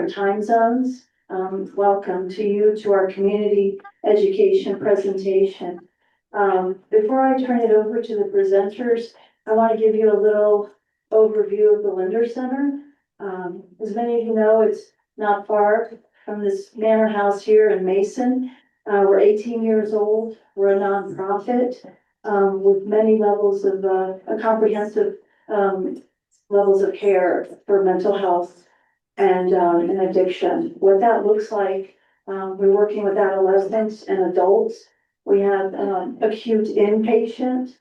different time zones. Welcome to you to our community education presentation. Before I turn it over to the presenters, I want to give you a little overview of the Lindner Center. As many of you know, it's not far from this manor house here in Mason. We're 18 years old. We're a nonprofit with many levels of a comprehensive levels of care for mental health and addiction. What that looks like, we're working with adolescents and adults. We have acute inpatient.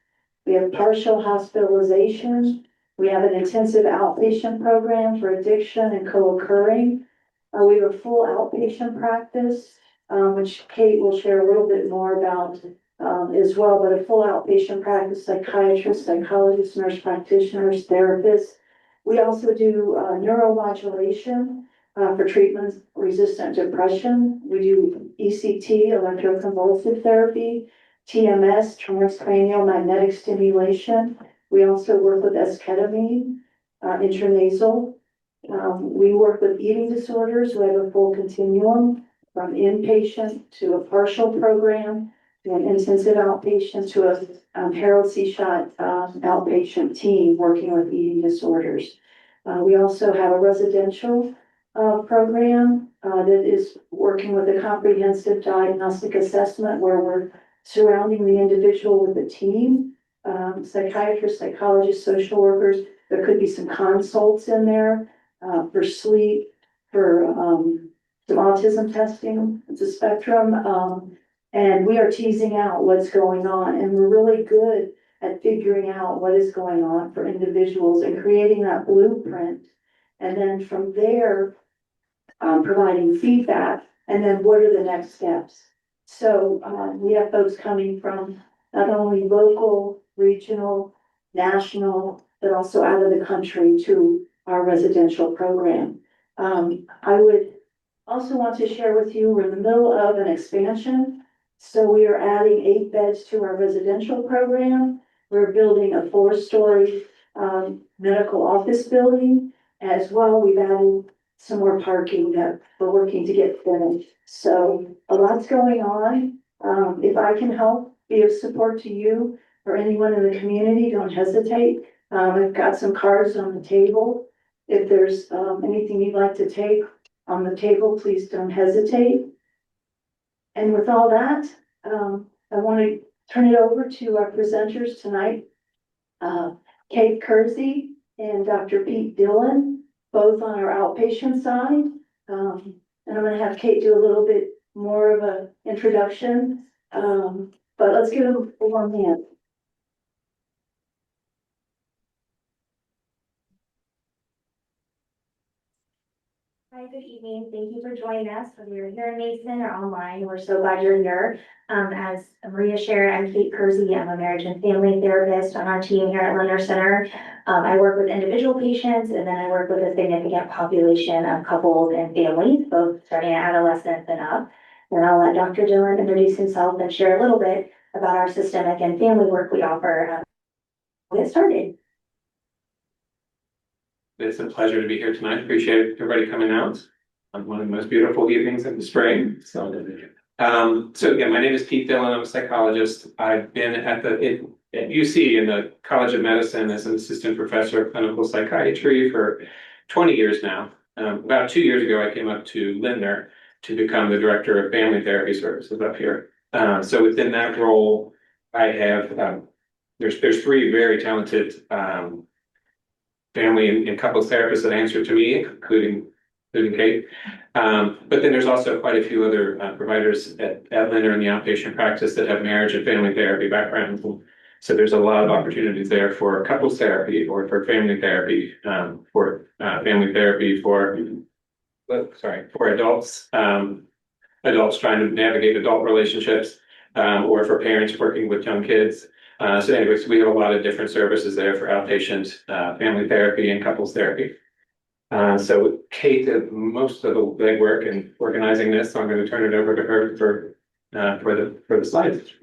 We have partial hospitalization. We have an intensive outpatient program for addiction and co-occurring. We have a full outpatient practice, which Kate will share a little bit more about as well, but a full outpatient practice, psychiatrists, psychologists, nurse practitioners, therapists. We also do neuromodulation for treatment-resistant depression. We do ECT, electroconvulsive therapy, TMS, transcranial magnetic stimulation. We also work with esketamine, intranasal. We work with eating disorders. We have a full continuum from inpatient to a partial program, to an intensive outpatient, to a Harold C. Schott outpatient team working with eating disorders. We also have a residential program that is working with a comprehensive diagnostic assessment where we're surrounding the individual with a team, psychiatrists, psychologists, social workers. There could be some consults in there for sleep, for some autism testing. It's a spectrum. And we are teasing out what's going on. And we're really good at figuring out what is going on for individuals and creating that blueprint. And then from there, providing feedback. And then what are the next steps? So we have folks coming from not only local, regional, national, but also out of the country to our residential program. I would also want to share with you, we're in the middle of an expansion. So we are adding 8 beds to our residential program. We're building a 4-story medical office building as well. We've added some more parking that we're working to get finished. So a lot's going on. If I can help be of support to you or anyone in the community, don't hesitate. I've got some cards on the table. If there's anything you'd like to take on the table, please don't hesitate. And with all that, I want to turn it over to our presenters tonight, Kate Kersey and Dr. Pete Dillon, both on our outpatient side. And I'm going to have Kate do a little bit more of an introduction, but let's give them a warm hand. Hi, good evening. Thank you for joining us, whether you're here in Mason or online. We're so glad you're here. As Maria shared, I'm Kate Kersey. I'm a marriage and family therapist on our team here at Lindner Center. I work with individual patients, and then I work with a significant population of couples and families, both starting at adolescents and up. And I'll let Dr. Dillon introduce himself and share a little bit about our systemic and family work we offer. We'll get started. It's a pleasure to be here tonight. Appreciate everybody coming out on one of the most beautiful evenings in the spring. So again, my name is Pete Dillon. I'm a psychologist. I've been at UC in the College of Medicine as an assistant professor of clinical psychiatry for 20 years now. About 2 years ago, I came up to Lindner to become the director of family therapy services up here. So within that role, I have there's 3 very talented family and couples therapists that answer to me, including Kate. But then there's also quite a few other providers at Lindner in the outpatient practice that have marriage and family therapy backgrounds. So there's a lot of opportunities there for couples therapy or for family therapy, for adults, adults trying to navigate adult relationships, or for parents working with young kids. So anyways, we have a lot of different services there for outpatient family therapy and couples therapy. So Kate did most of the legwork in organizing this, so I'm going to turn it over to her for the slides.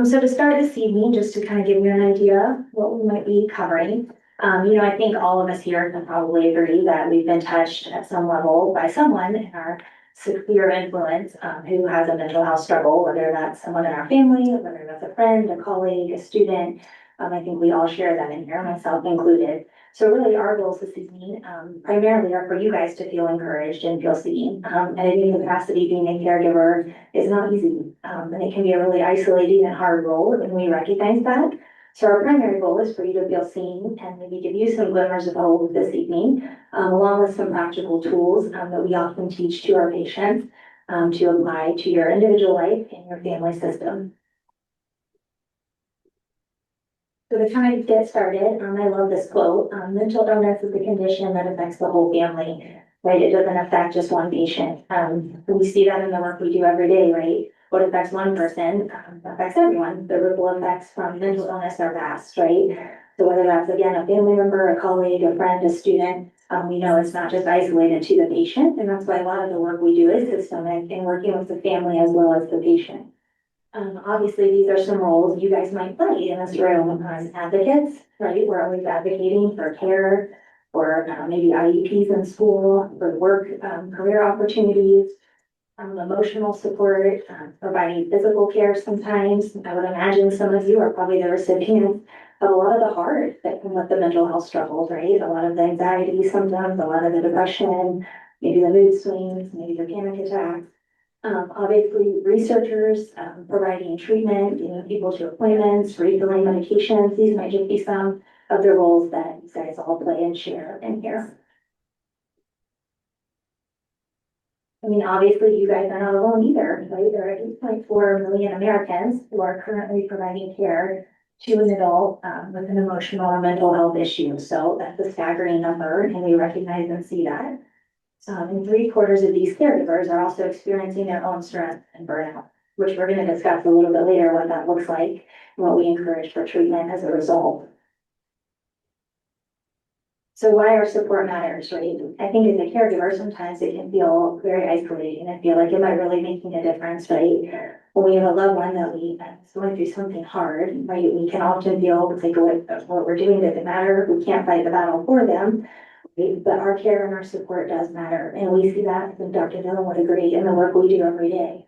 So to start this evening, just to kind of give you an idea what we might be covering. I think all of us here can probably agree that we've been touched at some level by someone in our sphere of influence, who has a mental health struggle, whether that's someone in our family, whether that's a friend, a colleague, a student. I think we all share that in here, myself included. So really our goals this evening, primarily are for you guys to feel encouraged and feel seen. And in the capacity, being a caregiver is not easy. And it can be a really isolating and hard role, and we recognize that. So our primary goal is for you to feel seen and maybe give you some glimmers of hope this evening, along with some practical tools that we often teach to our patients to apply to your individual life and your family system. So to kind of get started, I love this quote, mental illness is a condition that affects the whole family, right? It doesn't affect just one patient. We see that in the work we do every day, right? What affects one person affects everyone. The ripple effects from mental illness are vast, right? So whether that's, again, a family member, a colleague, a friend, a student, we know it's not just isolated to the patient. And that's why a lot of the work we do is systemic and working with the family as well as the patient. Obviously, these are some roles you guys might play in this room as advocates, right? We're always advocating for care, for maybe IEPs in school, for work, career opportunities, emotional support, providing physical care sometimes. I would imagine some of you are probably the recipients of a lot of the hard that come with the mental health struggles, right? A lot of the anxiety symptoms, a lot of the depression, maybe the mood swings, maybe the panic attacks. Obviously, researchers providing treatment, getting people to appointments, refilling medications. These might just be some of the roles that you guys all play and share in here. I mean, obviously, you guys are not alone either, right? There are 8.4 million Americans who are currently providing care to an adult with an emotional or mental health issue. So that's a staggering number, and we recognize and see that. And 3/4 of these caregivers are also experiencing their own stress and burnout, which we're going to discuss a little bit later what that looks like and what we encourage for treatment as a result. So why our support matters, right? I think as a caregiver, sometimes it can feel very isolating and feel like, am I really making a difference, right? When we have a loved one that we is going through something hard, right? We can often feel like what we're doing doesn't matter. We can't fight the battle for them. But our care and our support does matter. And we see that, and Dr. Dillon would agree, in the work we do every day.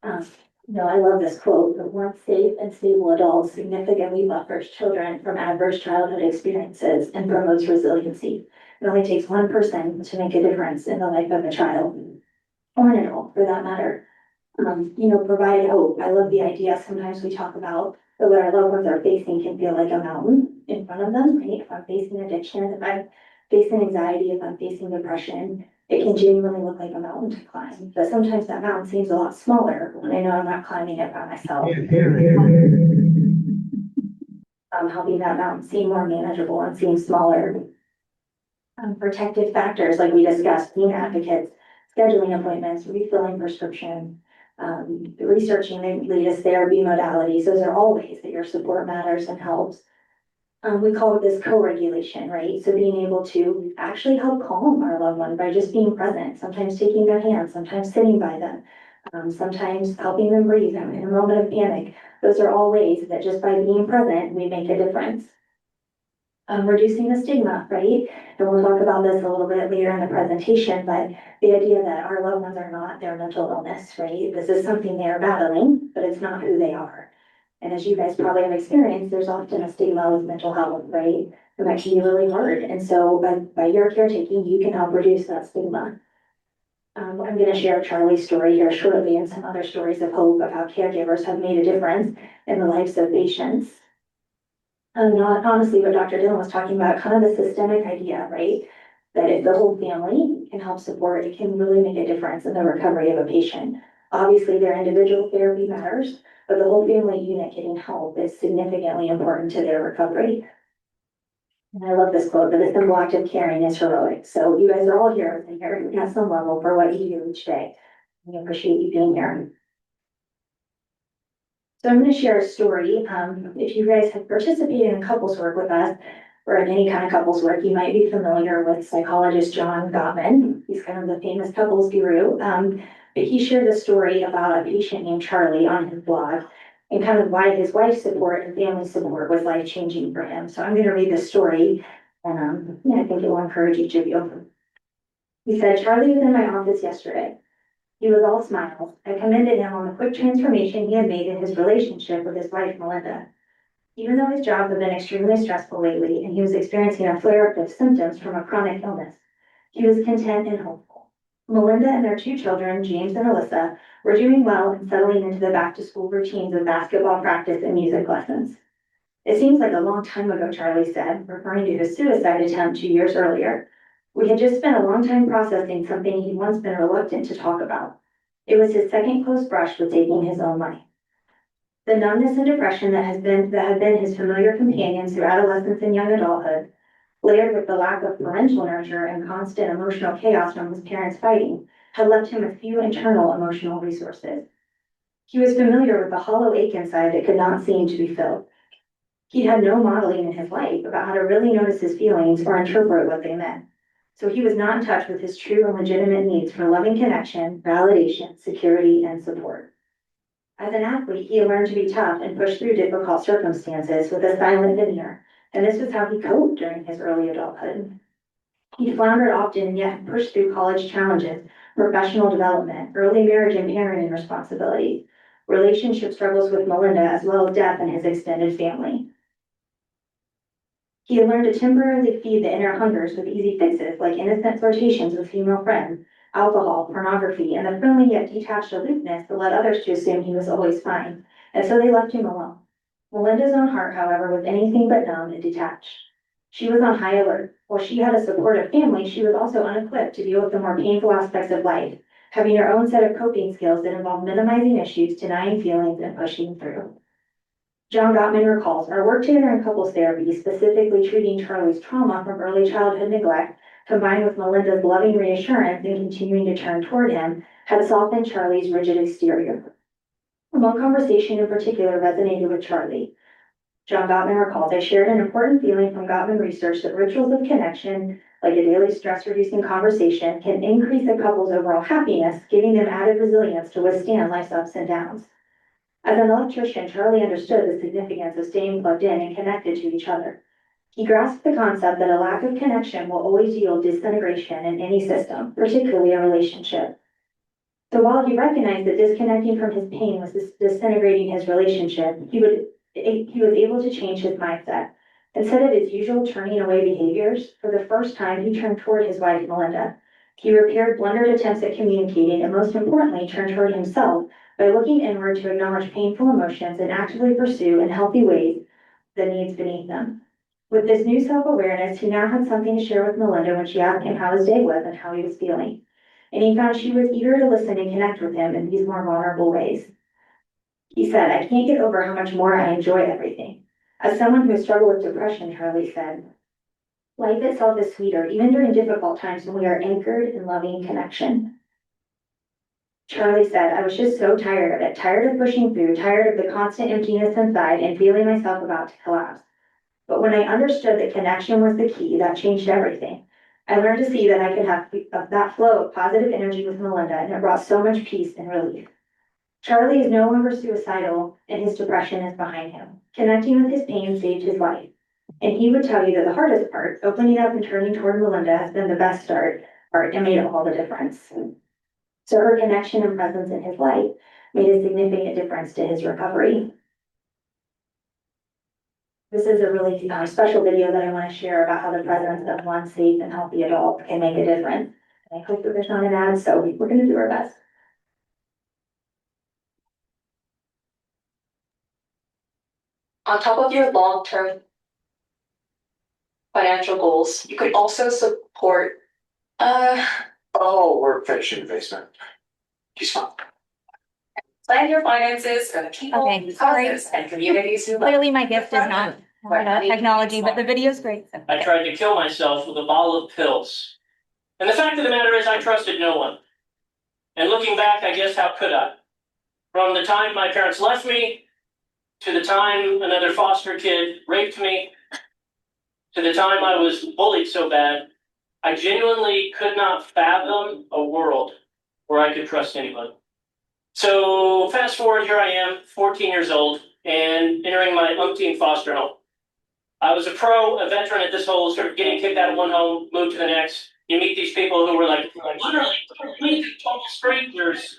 I love this quote, the one safe and stable adult significantly buffers children from adverse childhood experiences and promotes resiliency. It only takes one person to make a difference in the life of a child, or an adult for that matter. Provide hope. I love the idea. Sometimes we talk about that what our loved ones are facing can feel like a mountain in front of them, right? If I'm facing addiction, if I'm facing anxiety, if I'm facing depression, it can genuinely look like a mountain to climb. But sometimes that mountain seems a lot smaller when I know I'm not climbing it by myself. Helping that mountain seem more manageable and seem smaller. Protective factors like we discussed, being advocates, scheduling appointments, refilling prescription, researching the latest therapy modalities. Those are all ways that your support matters and helps. We call it this co-regulation, right? So being able to actually help calm our loved one by just being present, sometimes taking their hand, sometimes sitting by them, sometimes helping them breathe in a moment of panic. Those are all ways that just by being present, we make a difference. Reducing the stigma, right? And we'll talk about this a little bit later in the presentation, but the idea that our loved ones are not their mental illness, right? This is something they are battling, but it's not who they are. And as you guys probably have experienced, there's often a stigma with mental health, right? And that can be really hard. And so by your caretaking, you can help reduce that stigma. I'm going to share Charlie's story here shortly and some other stories of hope of how caregivers have made a difference in the lives of patients. Not honestly what Dr. Dillon was talking about, kind of the systemic idea, right? That if the whole family can help support, it can really make a difference in the recovery of a patient. Obviously, their individual therapy matters, but the whole family unit getting help is significantly important to their recovery. And I love this quote, that the simple act of caring is heroic. So you guys are all heroes in here at some level for what you do each day. We appreciate you being here. So I'm going to share a story. If you guys have participated in couples work with us, or in any kind of couples work, you might be familiar with psychologist John Gottman. He's kind of the famous couples guru. But he shared a story about a patient named Charlie on his blog and kind of why his wife's support and family support was life-changing for him. So I'm going to read this story. And yeah, I think it will encourage each of you. He said, Charlie was in my office yesterday. He was all smiles. I commended him on the quick transformation he had made in his relationship with his wife, Melinda. Even though his job had been extremely stressful lately and he was experiencing a flare-up of symptoms from a chronic illness, he was content and hopeful. Melinda and their two children, James and Alyssa, were doing well and settling into the back-to-school routines of basketball practice and music lessons. It seems like a long time ago, Charlie said, referring to his suicide attempt 2 years earlier. We had just spent a long time processing something he'd once been reluctant to talk about. It was his second close brush with taking his own life. The numbness and depression that had been his familiar companions through adolescence and young adulthood, layered with the lack of parental nurture and constant emotional chaos from his parents fighting, had left him with few internal emotional resources. He was familiar with the hollow ache inside that could not seem to be filled. He had no modeling in his life about how to really notice his feelings or interpret what they meant. So he was not in touch with his true and legitimate needs for loving connection, validation, security, and support. As an athlete, he learned to be tough and push through difficult circumstances with a silent demeanor, and this was how he coped during his early adulthood. He floundered often, yet pushed through college challenges, professional development, early marriage and parenting responsibilities, relationship struggles with Melinda, as well as death in his extended family. He had learned to temporarily feed the inner hungers with easy fixes like innocent flirtations with female friends, alcohol, pornography, and the friendly yet detached aloofness that led others to assume he was always fine, and so they left him alone. Melinda's own heart, however, was anything but numb and detached. She was on high alert. While she had a supportive family, she was also unequipped to deal with the more painful aspects of life, having her own set of coping skills that involved minimizing issues, denying feelings, and pushing through. John Gottman recalls, our work together in couples therapy, specifically treating Charlie's trauma from early childhood neglect, combined with Melinda's loving reassurance and continuing to turn toward him, had softened Charlie's rigid exterior. One conversation in particular resonated with Charlie. John Gottman recalls, I shared an important feeling from Gottman research that rituals of connection, like a daily stress-reducing conversation, can increase a couple's overall happiness, giving them added resilience to withstand life's ups and downs. As an electrician, Charlie understood the significance of staying plugged in and connected to each other. He grasped the concept that a lack of connection will always yield disintegration in any system, particularly a relationship. So while he recognized that disconnecting from his pain was disintegrating his relationship, he was able to change his mindset. Instead of his usual turning away behaviors, for the first time, he turned toward his wife, Melinda. He repaired blundered attempts at communicating and, most importantly, turned toward himself by looking inward to acknowledge painful emotions and actively pursue in healthy ways the needs beneath them. With this new self-awareness, he now had something to share with Melinda when she asked him how his day was and how he was feeling. And he found she was eager to listen and connect with him in these more vulnerable ways. He said, I can't get over how much more I enjoy everything. As someone who has struggled with depression, Charlie said, life itself is sweeter, even during difficult times when we are anchored in loving connection. Charlie said, I was just so tired of it, tired of pushing through, tired of the constant emptiness inside and feeling myself about to collapse. But when I understood that connection was the key, that changed everything. I learned to see that I could have that flow of positive energy with Melinda, and it brought so much peace and relief. Charlie is no longer suicidal, and his depression is behind him. Connecting with his pain saved his life. And he would tell you that the hardest part, opening up and turning toward Melinda, has been the best part and made all the difference. So her connection and presence in his life made a significant difference to his recovery. This is a really special video that I want to share about how the presence of one safe and healthy adult can make a difference. And I hope that there's not an ad, so we're going to do our best. On top of your long-term financial goals, you could also support, Oh, we're finishing the basement. He's fine. plan your finances for the people, Okay, sorry. causes, and communities who. Clearly my gift is not technology, but the video's great. So. I tried to kill myself with a bottle of pills. And the fact of the matter is I trusted no one. And looking back, I guess how could I? From the time my parents left me, to the time another foster kid raped me, to the time I was bullied so bad, I genuinely could not fathom a world where I could trust anyone. So fast forward, here I am, 14 years old, and entering my umpteenth foster home. I was a veteran at this whole sort of getting kicked out of one home, moved to the next. You meet these people who were like literally total strangers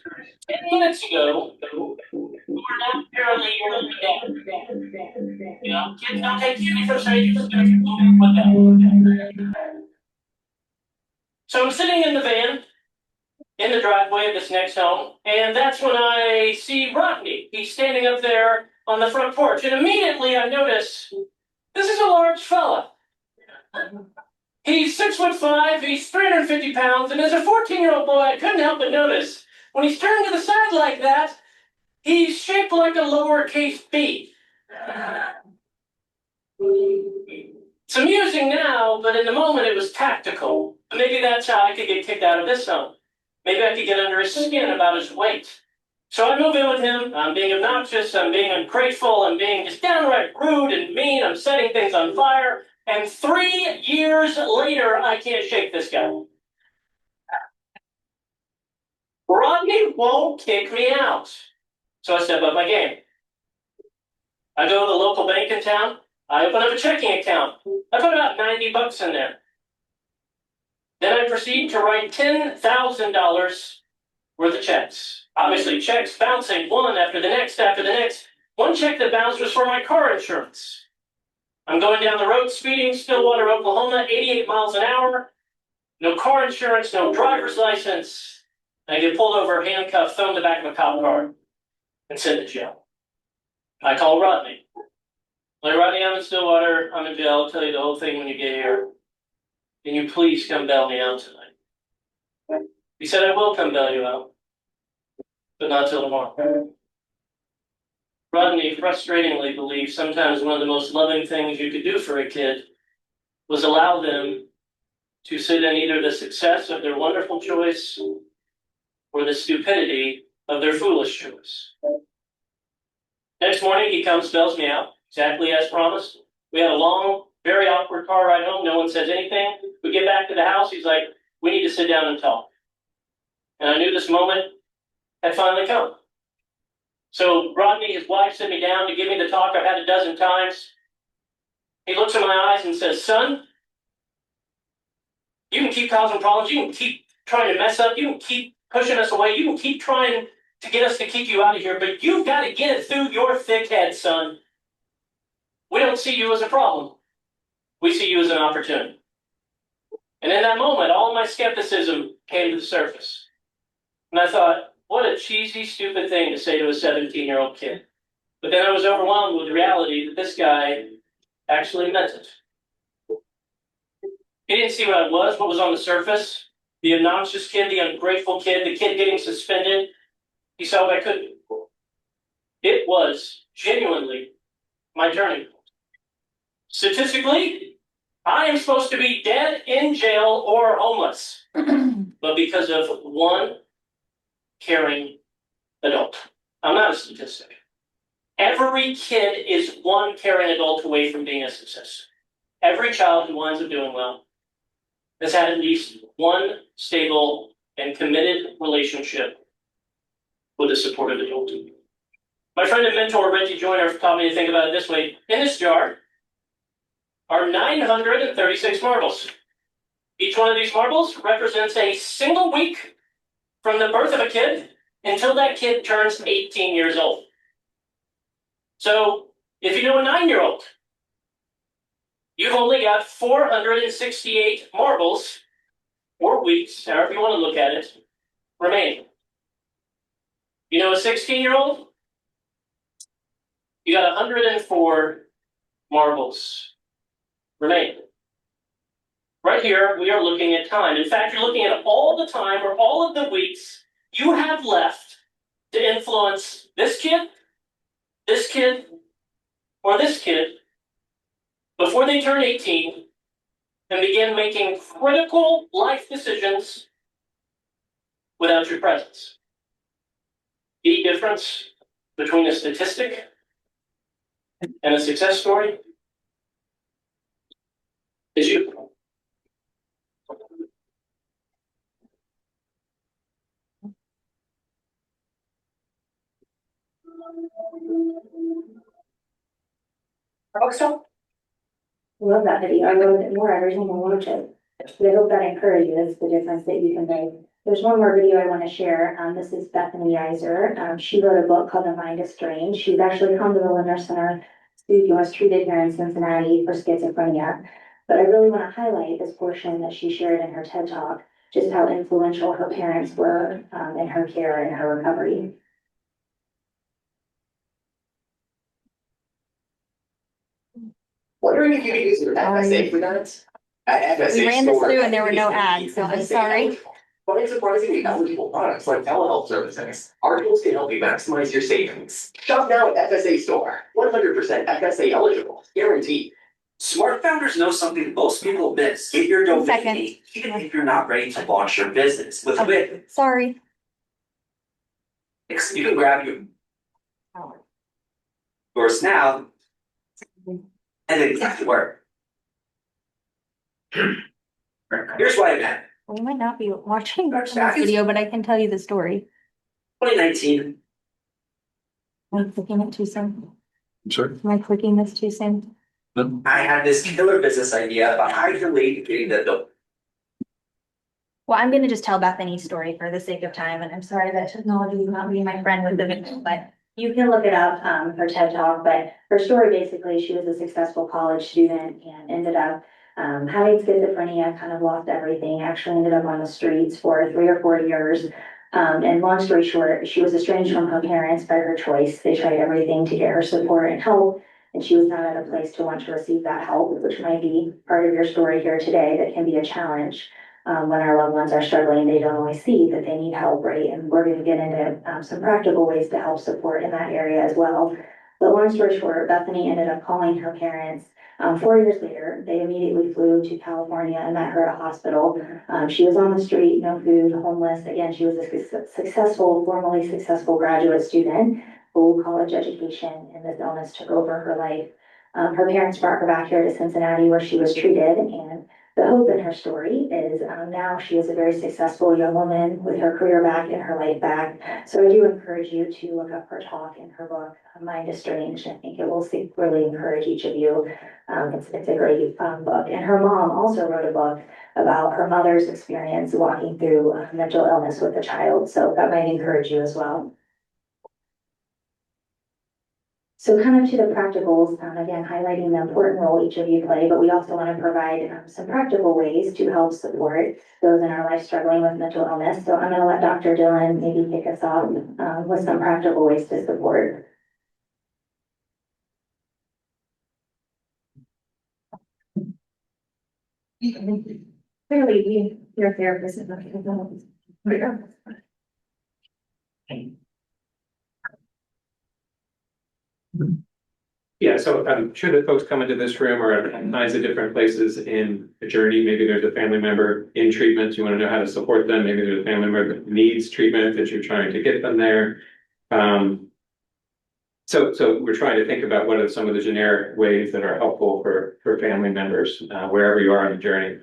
10 minutes ago who are now apparently your dad. You know, kids don't take candy from strangers, they're moving with them. So I'm sitting in the van in the driveway of this next home, and that's when I see Rodney. He's standing up there on the front porch, and immediately I notice this is a large fella. He's 6'5", he's 350 pounds, and as a 14-year-old boy, I couldn't help but notice when he's turned to the side like that, he's shaped like a lowercase b. It's amusing now, but in the moment it was tactical. Maybe that's how I could get kicked out of this home. Maybe I could get under his skin about his weight. So I move in with him. I'm being obnoxious. I'm being ungrateful. I'm being just downright rude and mean. I'm setting things on fire. And 3 years later, I can't shake this guy. Rodney won't kick me out. So I step up my game. I go to the local bank in town. I open up a checking account. I put about $90 in there. Then I proceed to write $10,000 worth of checks. Obviously, checks bouncing one after the next after the next. One check that bounced was for my car insurance. I'm going down the road speeding, Stillwater, Oklahoma, 88 miles an hour. No car insurance, no driver's license. I get pulled over, handcuffed, thrown in the back of a cop car, and sent to jail. I call Rodney. Like, Rodney, I'm in Stillwater. I'm in jail. I'll tell you the whole thing when you get here. Can you please come bail me out tonight? He said, I will come bail you out, but not till tomorrow. Rodney frustratingly believes sometimes one of the most loving things you could do for a kid was allow them to sit in either the success of their wonderful choice or the stupidity of their foolish choice. Next morning, he comes, bails me out, exactly as promised. We had a long, very awkward car ride home. No one says anything. We get back to the house. He's like, we need to sit down and talk. And I knew this moment had finally come. So Rodney, his wife, sit me down to give me the talk I've had a dozen times. He looks in my eyes and says, son, you can keep causing problems. You can keep trying to mess up. You can keep pushing us away. You can keep trying to get us to kick you out of here, but you've got to get it through your thick head, son. We don't see you as a problem. We see you as an opportunity. And in that moment, all my skepticism came to the surface. And I thought, what a cheesy, stupid thing to say to a 17-year-old kid. But then I was overwhelmed with the reality that this guy actually meant it. He didn't see what I was, what was on the surface. The obnoxious kid, the ungrateful kid, the kid getting suspended. He saw what I could do. It was genuinely my turning point. Statistically, I am supposed to be dead, in jail, or homeless. But because of one caring adult. I'm not a statistic. Every kid is one caring adult away from being a success. Every child who winds up doing well has had at least one stable and committed relationship with a supportive adult. My friend and mentor, Reggie Joyner, taught me to think about it this way. In this jar are 936 marbles. Each one of these marbles represents a single week from the birth of a kid until that kid turns 18 years old. So, if you know a 9-year-old, you've only got 468 marbles, or weeks, however you want to look at it, remaining. You know a 16-year-old? You got 104 marbles remaining. Right here, we are looking at time. In fact, you're looking at all the time or all of the weeks you have left to influence this kid, or this kid before they turn 18 and begin making critical life decisions without your presence. The difference between a statistic and a success story is you. Also, Love that video. I love it more every time I watch it. So I hope that encourages the difference that you can make. There's one more video I want to share. This is Bethany Iser. She wrote a book called The Mind is Strange. She's actually come to the Lindner Center studio, was treated here in Cincinnati for schizophrenia. But I really want to highlight this portion that she shared in her TED Talk, just how influential her parents were in her care and her recovery. Wondering if you could use your FSA for that? FSA We ran this store- through and there were no ads, so I'm FSA sorry. eligible. But it's surprisingly eligible products like telehealth services. Our tools can help you maximize your savings. Shop now at FSA Store. 100% FSA eligible, guaranteed. Smart founders know something most people miss. Get your One domain second. name, even if you're not ready to launch your business. With Okay. Sorry. Wix, you can grab yours now and then get to work. Here's what I meant. We might not be watching this video, but I can tell you the story. 2019, Am I clicking it too soon? I'm sorry? Am I clicking this too soon? I had this killer business idea, but I delayed getting the dough. Well, I'm gonna just tell Bethany's story for the sake of time, and I'm sorry that technology is not being my friend with the video, but You can look it up, her TED Talk, but her story basically, she was a successful college student and ended up having schizophrenia, kind of lost everything, actually ended up on the streets for 3 or 4 years. And long story short, she was estranged from her parents by her choice. They tried everything to get her support and help, and she was not at a place to want to receive that help, which might be part of your story here today. That can be a challenge. When our loved ones are struggling, they don't always see that they need help, right? And we're going to get into some practical ways to help support in that area as well. But long story short, Bethany ended up calling her parents. 4 years later, they immediately flew to California and met her at a hospital. She was on the street, no food, homeless. Again, she was a successful, formally successful graduate student, full college education, and this illness took over her life. Her parents brought her back here to Cincinnati where she was treated, and the hope in her story is now she is a very successful young woman with her career back and her life back. So I do encourage you to look up her talk in her book, Mind is Strange. I think it will really encourage each of you. It's a great book. And her mom also wrote a book about her mother's experience walking through mental illness with a child. So that might encourage you as well. So kind of to the practicals, again, highlighting the important role each of you play, but we also want to provide some practical ways to help support those in our life struggling with mental illness. So I'm going to let Dr. Dillon maybe kick us off with some practical ways to support. Clearly, you're a therapist. Yeah, so I'm sure that folks come into this room are at all kinds of different places in a journey. Maybe there's a family member in treatment, you want to know how to support them. Maybe there's a family member that needs treatment that you're trying to get them there. So we're trying to think about what are some of the generic ways that are helpful for family members, wherever you are on the journey.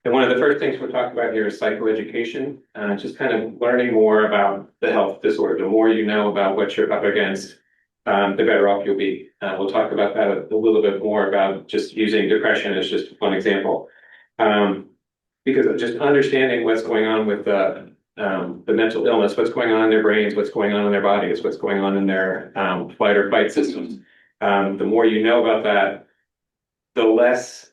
And one of the first things we'll talk about here is psychoeducation, just kind of learning more about the health disorder. The more you know about what you're up against, the better off you'll be. We'll talk about that a little bit more about just using depression as just one example. Because of just understanding what's going on with the mental illness, what's going on in their brains, what's going on in their bodies, what's going on in their flight or fight systems. The more you know about that, the less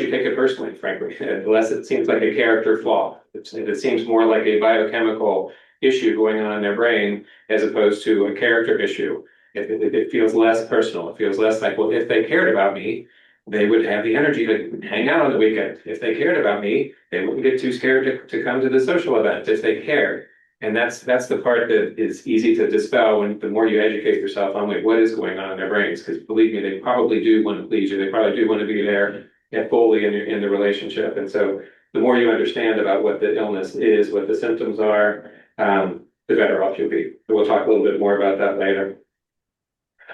you take it personally, frankly, the less it seems like a character flaw. It seems more like a biochemical issue going on in their brain as opposed to a character issue. It feels less personal. It feels less like, well, if they cared about me, they would have the energy to hang out on the weekend. If they cared about me, they wouldn't get too scared to come to the social event if they cared. And that's the part that is easy to dispel when the more you educate yourself on like what is going on in their brains. Because believe me, they probably do want to please you. They probably do want to be there fully in the relationship. And so the more you understand about what the illness is, what the symptoms are, the better off you'll be. So we'll talk a little bit more about that later.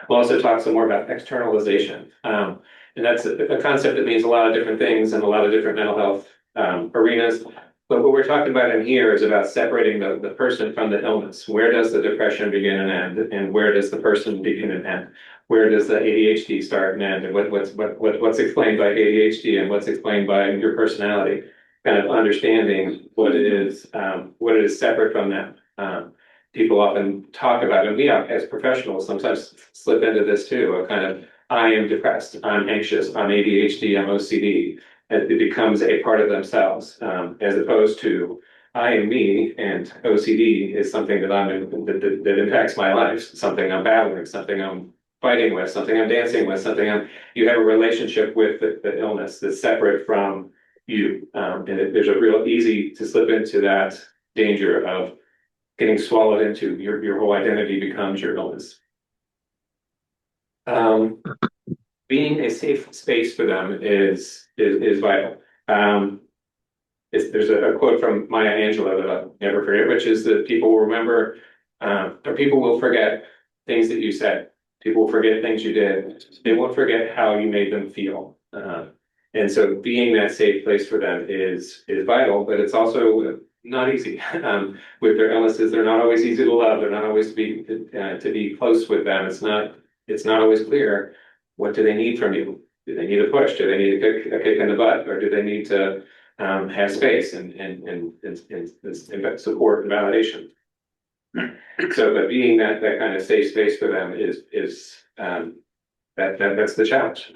We'll also talk some more about externalization. And that's a concept that means a lot of different things in a lot of different mental health arenas. But what we're talking about in here is about separating the person from the illness. Where does the depression begin and end? And where does the person begin and end? Where does the ADHD start and end? And what's explained by ADHD and what's explained by your personality? Kind of understanding what it is separate from them. People often talk about, and we as professionals sometimes slip into this too, a kind of, I am depressed, I'm anxious, I'm ADHD, I'm OCD. And it becomes a part of themselves, as opposed to I am me, and OCD is something that impacts my life, something I'm battling, something I'm fighting with, something I'm dancing with, you have a relationship with the illness that's separate from you. There's a real easy to slip into that danger of getting swallowed into your whole identity becomes your illness. Being a safe space for them is vital. There's a quote from Maya Angelou that I'll never forget, which is that people will remember, or people will forget things that you said. People will forget things you did. They won't forget how you made them feel. And so being that safe place for them is vital, but it's also not easy. With their illnesses, they're not always easy to love. They're not always to be close with them. It's not always clear. What do they need from you? Do they need a push? Do they need a kick in the butt, or do they need to have space and support and validation? So, but being that kind of safe space for them is that's the challenge.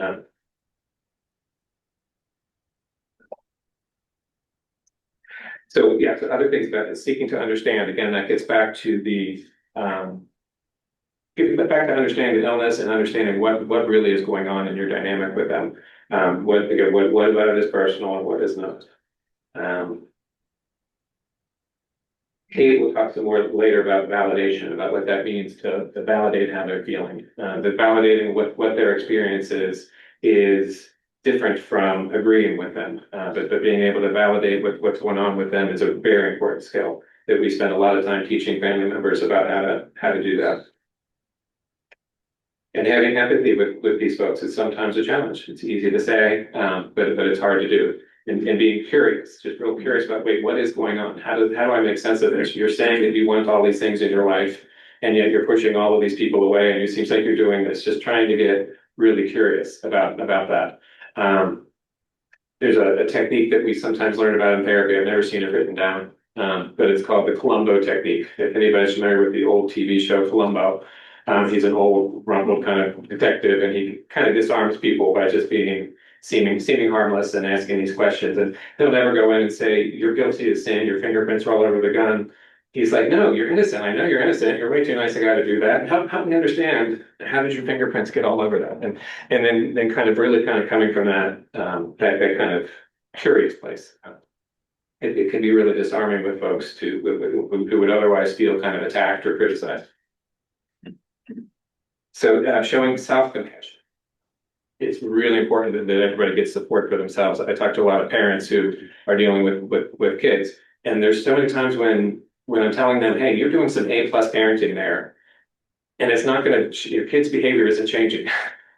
So yeah, so other things about seeking to understand. Again, that gets back to back to understanding the illness and understanding what really is going on in your dynamic with them. What about it is personal and what is not. Kate will talk some more later about validation, about what that means to validate how they're feeling. That validating what their experience is different from agreeing with them. But being able to validate what's going on with them is a very important skill that we spend a lot of time teaching family members about how to do that. And having empathy with these folks is sometimes a challenge. It's easy to say, but it's hard to do. And being curious, just real curious about, wait, what is going on? How do I make sense of this? You're saying that you want all these things in your life, and yet you're pushing all of these people away, and it seems like you're doing this. Just trying to get really curious about that. There's a technique that we sometimes learn about in therapy. I've never seen it written down, but it's called the Columbo technique. If anybody's familiar with the old TV show Columbo, he's an old, rumpled kind of detective, and he kind of disarms people by just seeming harmless and asking these questions. And he'll never go in and say, "You're guilty of sin. Your fingerprints are all over the gun." He's like, "No, you're innocent. I know you're innocent. You're way too nice a guy to do that. Help me understand, how did your fingerprints get all over that?" And then kind of really kind of coming from that kind of curious place. It can be really disarming with folks who would otherwise feel kind of attacked or criticized. So showing self-compassion. It's really important that everybody gets support for themselves. I talk to a lot of parents who are dealing with kids, and there's so many times when I'm telling them, "Hey, you're doing some A+ parenting there, and it's not going to, your kid's behavior isn't changing,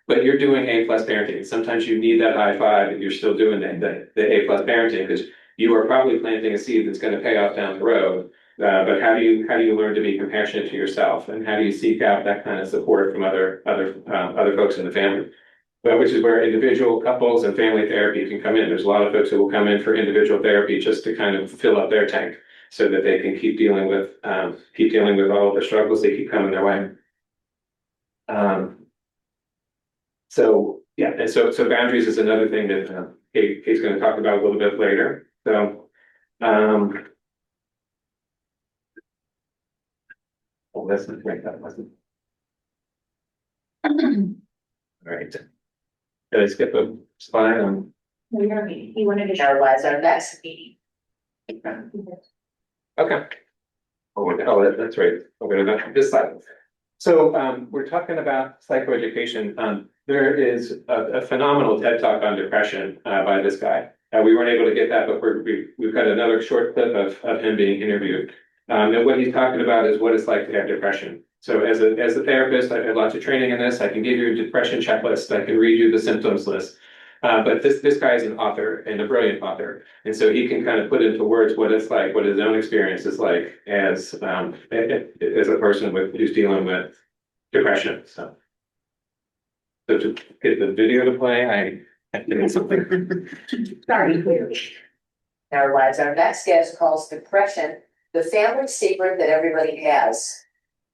but you're doing A+ parenting. Sometimes you need that high five that you're still doing the A+ parenting, because you are probably planting a seed that's going to pay off down the road. But how do you learn to be compassionate to yourself, and how do you seek out that kind of support from other folks in the family?" But which is where individual, couples, and family therapy can come in. There's a lot of folks who will come in for individual therapy just to kind of fill up their tank, so that they can keep dealing with all of the struggles that keep coming their way. So yeah, and so boundaries is another thing that Kate's going to talk about a little bit later. So. Oh, that's not right. That wasn't. All right. Did I skip a slide on? You wanted to Otherwise, our next meeting. Okay. That's right. Okay, this slide. So we're talking about psychoeducation. There is a phenomenal TED Talk on depression by this guy. We weren't able to get that, but we've got another short clip of him being interviewed. And what he's talking about is what it's like to have depression. So as a therapist, I've had lots of training in this. I can give you a depression checklist. I can read you the symptoms list. But this guy is an author and a brilliant author. And so he can kind of put into words what it's like, what his own experience is like as a person who's dealing with depression. So to get the video to play, I have to do something. Sorry. Our lives, our next guest calls depression the family secret that everybody has.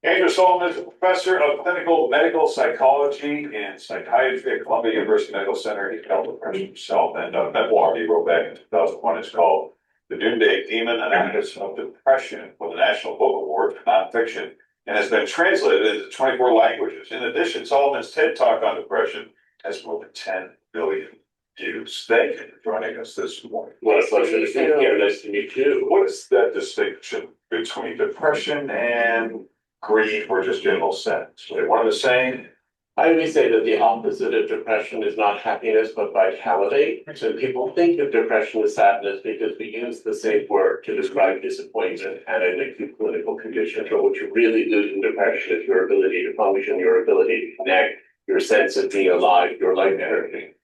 Andrew Solomon is a professor of clinical medical psychology and psychiatry at Columbia University Medical Center. He dealt with depression himself, and a memoir he wrote back in 2001 is called The Doomsday Demon, Analysis of Depression, for the National Book Award for Nonfiction, and has been translated into 24 languages. In addition, Solomon's TED Talk on depression has more than 10 billion views. Thank you for joining us this morning. What a pleasure to be here. Nice to meet you. What is that distinction between depression and grief or just general sadness? Are they one and the same? I always say that the opposite of depression is not happiness, but vitality. So people think of depression as sadness because we use the same word to describe disappointment and an acute clinical condition. But what you really lose in depression is your ability to function, your ability to connect, your sense of being alive, your life energy.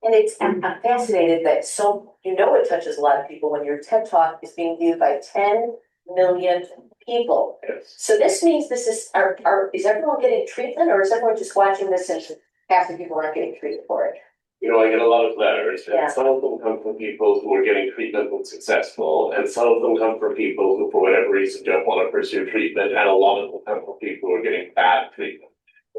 And I'm fascinated that it touches a lot of people when your TED Talk is being viewed by 10 million people. Yes. So this means is everyone getting treatment, or is everyone just watching this and half the people aren't getting treated for it? You know, I get a lot of letters, and Yeah. some of them come from people who are getting treatment and successful, and some of them come from people who, for whatever reason, don't want to pursue treatment, and a lot of them come from people who are getting bad treatment.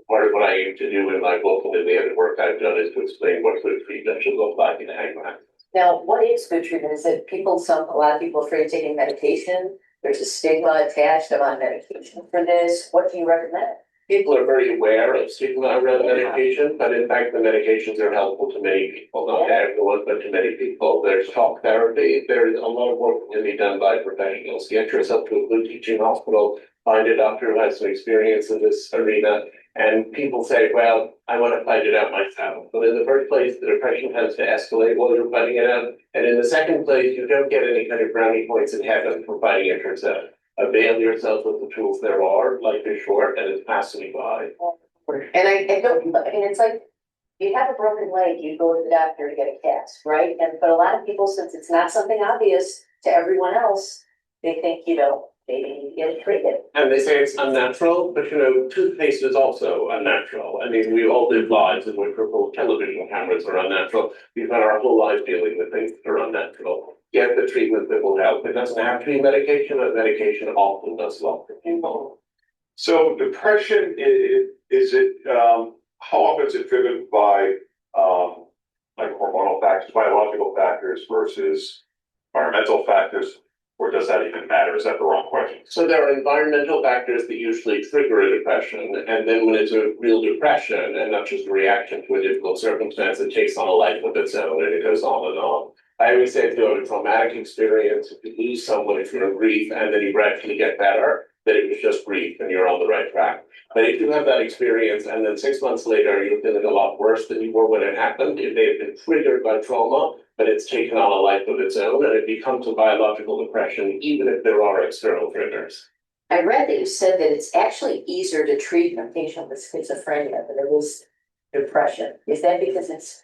Part of what I aim to do in my book and in the other work I've done is to explain what good treatment should look like in Hangman. Now, what is good treatment? Is it a lot of people are afraid of taking medication? There's a stigma attached. I'm on medication for this. What do you recommend? People are very aware of stigma around medication, but in fact, the medications are helpful to many people, not to everyone, but to many people. There's talk therapy. There's a lot of work that can be done by professionals. Get yourself to a good teaching hospital, find a doctor who has some experience in this arena. And people say, well, I want to fight it out myself. But in the first place, the depression tends to escalate while you're fighting it out. And in the second place, you don't get any kind of brownie points in heaven for fighting it yourself. Avail yourself of the tools there are. Life is short and it's passing by. And it's like you have a broken leg, you go to the doctor to get a cast, right? But a lot of people, since it's not something obvious to everyone else, they think, maybe you need to get it treated. And they say it's unnatural, but toothpaste is also unnatural. I mean, we all live lives in which television cameras are unnatural. We've had our whole life dealing with things that are unnatural. Get the treatment that will help. It doesn't have to be medication, but medication often does help for people. So depression, is it, how often is it driven by like hormonal factors, biological factors versus environmental factors? Or does that even matter? Is that the wrong question? So there are environmental factors that usually trigger a depression. And then when it's a real depression and not just a reaction to a difficult circumstance, it takes on a life of its own and it goes on and on. I always say if you have a traumatic experience, if you lose someone, if you're in grief, and then you gradually get better, that it was just grief and you're on the right track. But if you have that experience and then 6 months later, you're feeling a lot worse than you were when it happened, it may have been triggered by trauma, but it's taken on a life of its own and it becomes a biological depression, even if there are external triggers. I read that you said that it's actually easier to treat a patient with schizophrenia than it is depression. Is that because it's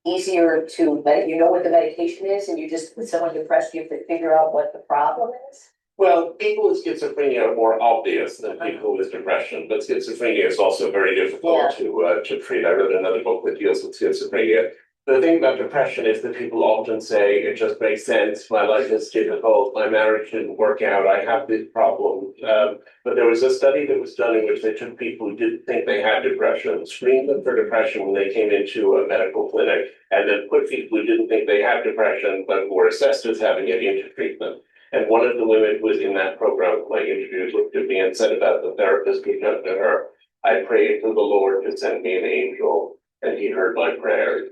easier to, what the medication is, and you just, with someone depressed, you have to figure out what the problem is? Well, people with schizophrenia are more obvious than people with depression, but schizophrenia is also very difficult to treat. I wrote another book that deals with schizophrenia. The thing about depression is that people often say, it just makes sense, my life is difficult, my marriage didn't work out, I have this problem. But there was a study that was done in which they took people who didn't think they had depression, screened them for depression when they came into a medical clinic, and then put people who didn't think they had depression but who were assessed as having it into treatment. And one of the women who was in that program, my interviews looked at me and said about the therapist who said to her, I prayed to the Lord to send me an angel, and he heard my prayers.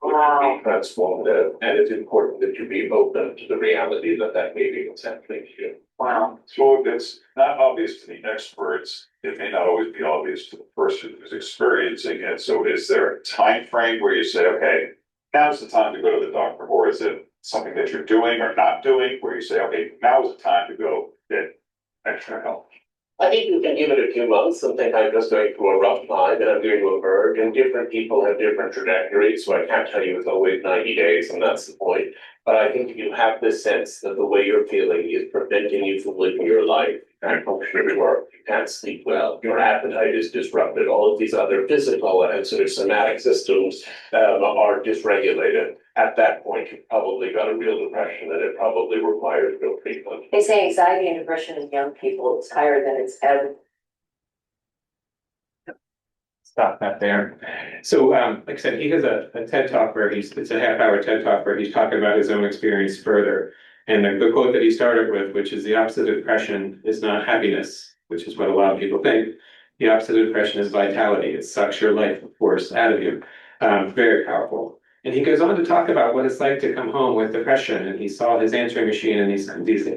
Wow. Transformative, and it's important that you be open to the reality that may be what's happening to you. Wow. So if it's not obvious to the experts, it may not always be obvious to the person who's experiencing it. So is there a time frame where you say, okay, now's the time to go to the doctor, or is it something that you're doing or not doing, where you say, okay, now's the time to go get extra help? I think you can give it a few months and think I'm just going through a rough time and I'm going to emerge, and different people have different trajectories, so I can't tell you it's always 90 days, and that's the point. But I think if you have this sense that the way you're feeling is preventing you from living your life, you can't function at work, you can't sleep well, your appetite is disrupted, all of these other physical and sort of somatic systems are dysregulated. At that point, you've probably got a real depression and it probably requires real treatment. They say anxiety and depression in young people is higher than it's ever. Stop that there. So, like I said, he does a TED Talk where it's a half-hour TED Talk where he's talking about his own experience further. And the quote that he started with, which is the opposite of depression is not happiness, which is what a lot of people think. The opposite of depression is vitality. It sucks your life force out of you. Very powerful. And he goes on to talk about what it's like to come home with depression. And he saw his answering machine and these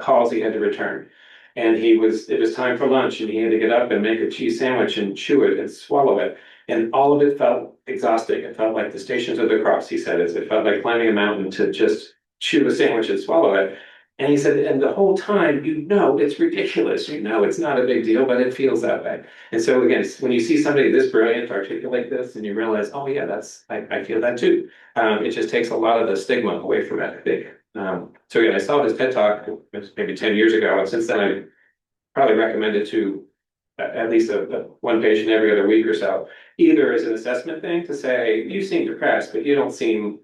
calls he had to return. And it was time for lunch and he had to get up and make a cheese sandwich and chew it and swallow it. And all of it felt exhausting. It felt like the Stations of the Cross, he said. It felt like climbing a mountain to just chew a sandwich and swallow it. And he said, and the whole time, it's ridiculous. It's not a big deal, but it feels that way. And so again, when you see somebody this brilliant articulate this and you realize, oh yeah, I feel that too. It just takes a lot of the stigma away from it, I think. So again, I saw his TED Talk maybe 10 years ago, and since then I probably recommend it to at least one patient every other week or so, either as an assessment thing to say, you seem depressed, but you don't seem,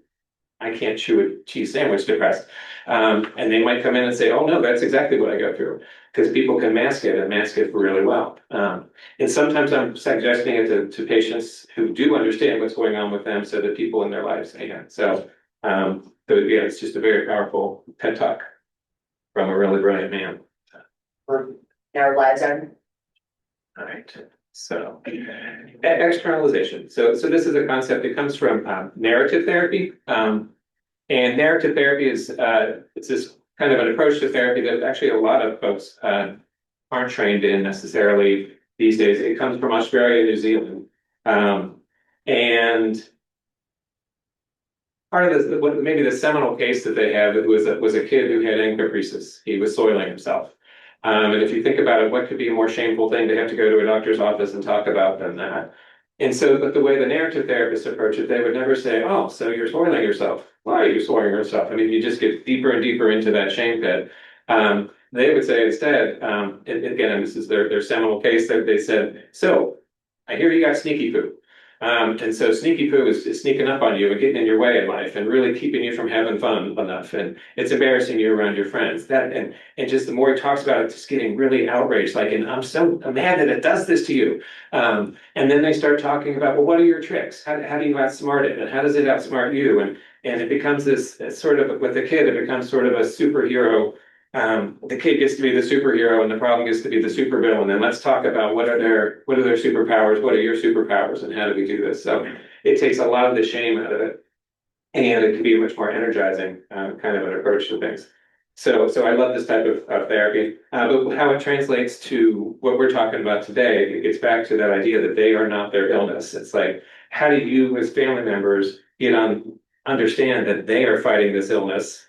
I can't chew a cheese sandwich depressed. And they might come in and say, oh no, that's exactly what I go through, because people can mask it and mask it really well. And sometimes I'm suggesting it to patients who do understand what's going on with them so that people in their lives say it. So yeah, it's just a very powerful TED Talk from a really brilliant man. Our lives are. All right. So externalization. So this is a concept that comes from narrative therapy. And narrative therapy is it's this kind of an approach to therapy that actually a lot of folks aren't trained in necessarily these days. It comes from Australia and New Zealand. And part of this, maybe the seminal case that they have was a kid who had endocrisis. He was soiling himself. And if you think about it, what could be a more shameful thing to have to go to a doctor's office and talk about than that? And so, but the way the narrative therapists approach it, they would never say, oh, so you're soiling yourself. Why are you soiling yourself? I mean, you just get deeper and deeper into that shame pit. They would say instead, and again, this is their seminal case, that they said, so I hear you got sneaky poo. And so sneaky poo is sneaking up on you and getting in your way in life and really keeping you from having fun enough. And it's embarrassing you around your friends. And just the more he talks about it, just getting really outraged, like, and I'm mad that it does this to you. And then they start talking about, well, what are your tricks? How do you outsmart it? And how does it outsmart you? And it becomes this sort of, with the kid, it becomes sort of a superhero. The kid gets to be the superhero and the problem gets to be the supervillain. And let's talk about what are their superpowers, what are your superpowers, and how do we do this? So it takes a lot of the shame out of it, and it can be a much more energizing kind of an approach to things. So I love this type of therapy, but how it translates to what we're talking about today, it gets back to that idea that they are not their illness. It's like, how do you as family members understand that they are fighting this illness?